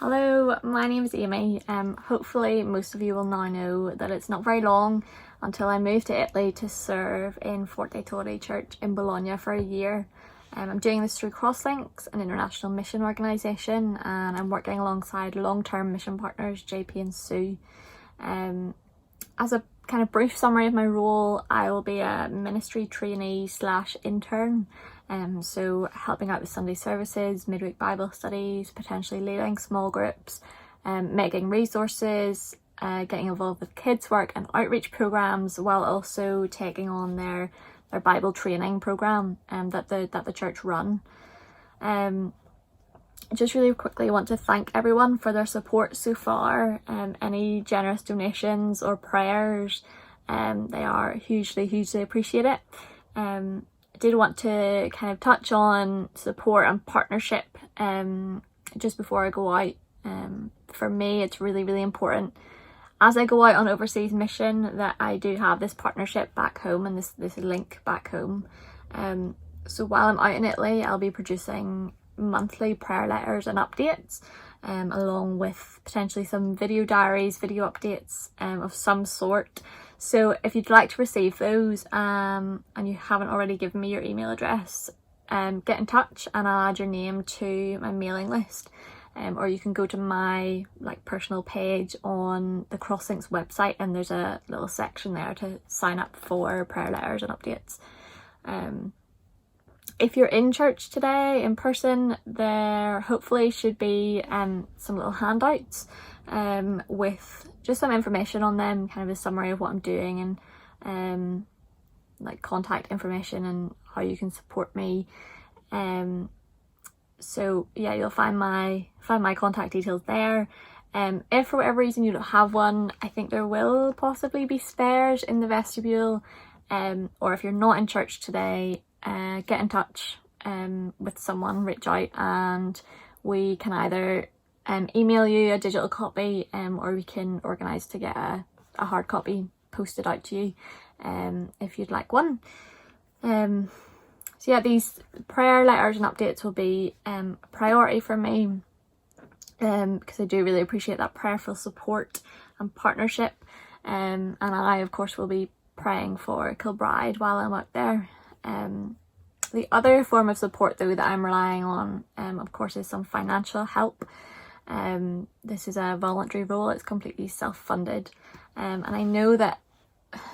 Hello, my name is Aimee. Hopefully most of you will now know that it's not very long until I move to Italy to serve in Forte Torre Church in Bologna for a year. I'm doing this through Crosslinks, an international mission organisation, and I'm working alongside long-term mission partners JP and Sue. As a kind of brief summary of my role, I will be a ministry trainee / intern. So helping out with Sunday services, midweek Bible studies, potentially leading small groups, making resources, getting involved with kids work and outreach programs, while also taking on their Bible training program that the church run. Just really quickly want to thank everyone for their support so far. Any generous donations or prayers, they are hugely appreciated. I did want to kind of touch on support and partnership just before I go out. For me, it's really important as I go out on overseas mission that I do have this partnership back home and this link back home. So while I'm out in Italy, I'll be producing monthly prayer letters and updates, along with potentially some video diaries, video updates of some sort. So if you'd like to receive those and you haven't already given me your email address, get in touch and I'll add your name to my mailing list. Or you can go to my personal page on the Crosslinks website and there's a little section there to sign up for prayer letters and updates. If you're in church today in person, there hopefully should be some little handouts with just some information on them, kind of a summary of what I'm doing and contact information and how you can support me. So yeah, you'll find my contact details there. If for whatever reason you don't have one, I think there will possibly be spares in the vestibule. Or if you're not in church today, get in touch with someone, reach out, and we can either email you a digital copy or we can organise to get a hard copy posted out to you if you'd like one. So yeah, these prayer letters and updates will be a priority for me because I do really appreciate that prayerful support and partnership, and I of course will be praying for Kilbride while I'm out there. The other form of support though that I'm relying on of course is some financial help. This is a voluntary role, it's completely self-funded, and I know that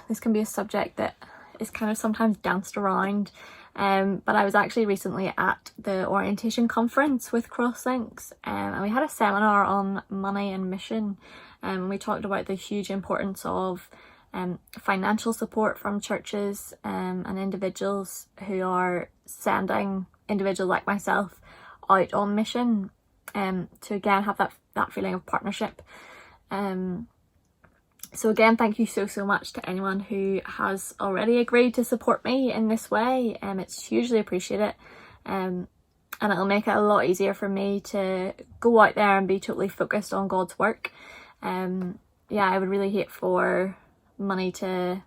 this can be a subject that is kind of sometimes danced around, but I was actually recently at the orientation conference with Crosslinks and we had a seminar on money and mission, and we talked about the huge importance of financial support from churches and individuals who are sending individuals like myself out on mission, to again have that feeling of partnership. So again, thank you so much to anyone who has already agreed to support me in this way. It's hugely appreciated, and it'll make it a lot easier for me to go out there and be totally focused on God's work. Yeah, I would really hate for money to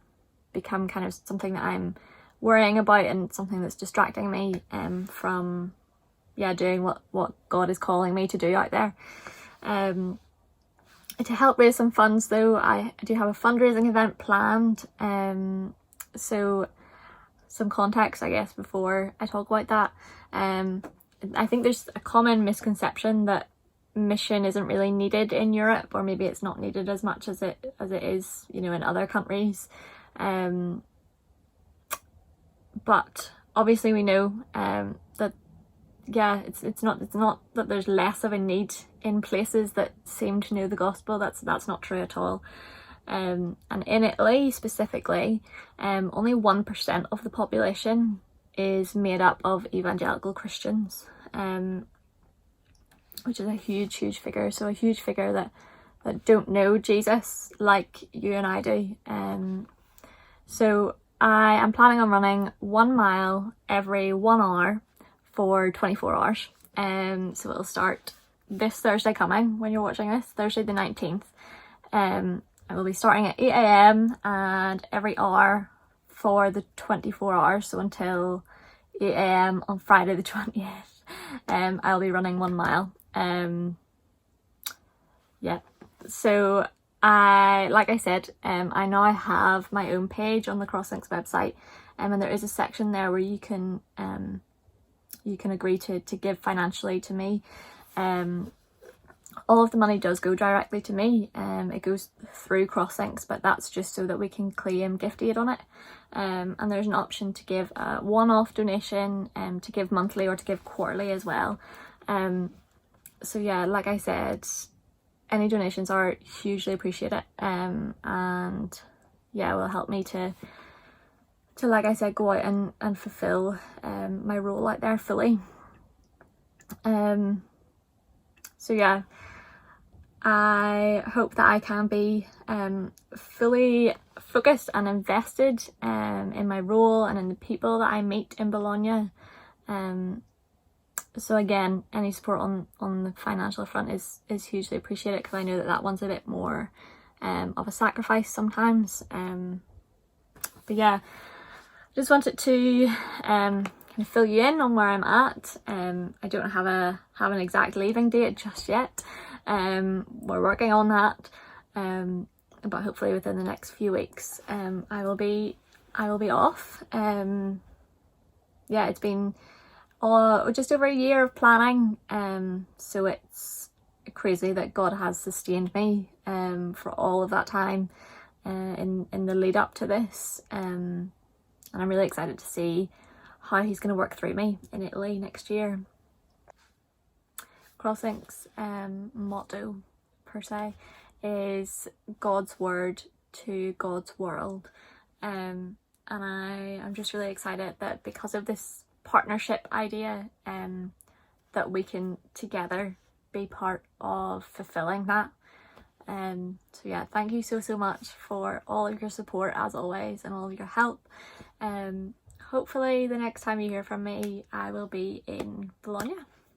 become kind of something that I'm worrying about and something that's distracting me from doing what God is calling me to do out there. To help raise some funds though, I do have a fundraising event planned, so some context I guess before I talk about that. I think there's a common misconception that mission isn't really needed in Europe, or maybe it's not needed as much as it is, in other countries. But obviously we know that it's not that there's less of a need in places that seem to know the gospel. That's not true at all. And in Italy specifically, only 1% of the population is made up of evangelical Christians, which is a huge figure. So a huge figure that don't know Jesus like you and I do. So I am planning on running 1 mile every 1 hour for 24 hours. So it'll start this Thursday coming, when you're watching this, Thursday the 19th. I will be starting at 8 a.m. and every hour for the 24 hours, so until 8 a.m. on Friday the 20th. I'll be running 1 mile. yeah, so like I said, I now have my own page on the Crosslinks website, and there is a section there where you can agree to give financially to me. All of the money does go directly to me. It goes through Crosslinks, but that's just so that we can claim gift aid on it. And there's an option to give a one-off donation, to give monthly or to give quarterly as well. So yeah, like I said, any donations are hugely appreciated, and yeah, will help me to like I said, go out and fulfill my role out there fully. So yeah, I hope that I can be fully focused and invested in my role and in the people that I meet in Bologna. So again, any support on the financial front is hugely appreciated, because I know that one's a bit more of a sacrifice sometimes. But yeah, just wanted to kind of fill you in on where I'm at. I don't have an exact leaving date just yet. We're working on that, but hopefully within the next few weeks I will be off. Yeah, it's been just over a year of planning, so it's crazy that God has sustained me for all of that time in the lead up to this, and I'm really excited to see how he's going to work through me in Italy next year. Crosslinks motto per se is God's word to God's world, and I'm just really excited that because of this partnership idea, that we can together be part of fulfilling that. So yeah, thank you so much for all of your support as always, and all of your help. Hopefully the next time you hear from me I will be in Bologna.